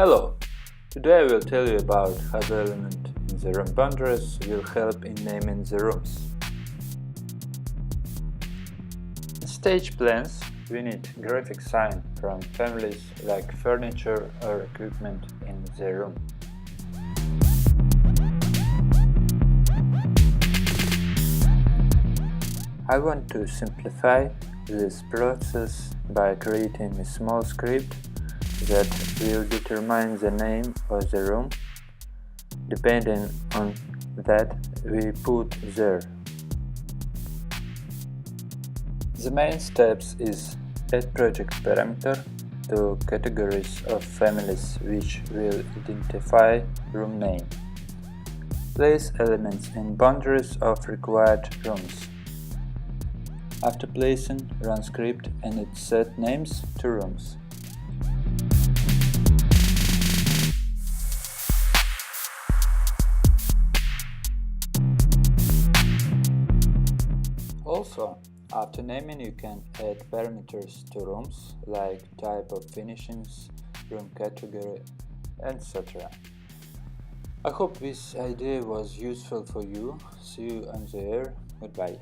Hello! Today I will tell you about how the element in the room boundaries will help in naming the rooms. In stage plans, we need graphic sign from families like furniture or equipment in the room. I want to simplify this process by creating a small script that will determine the name of the room. Depending on that, we put there. The main steps is add project parameter to categories of families which will identify room name. Place elements in boundaries of required rooms. After placing, run script and it set names to rooms. Also, after naming you can add parameters to rooms like type of furnishings, room category, etc. I hope this idea was useful for you. See you on the air. Goodbye.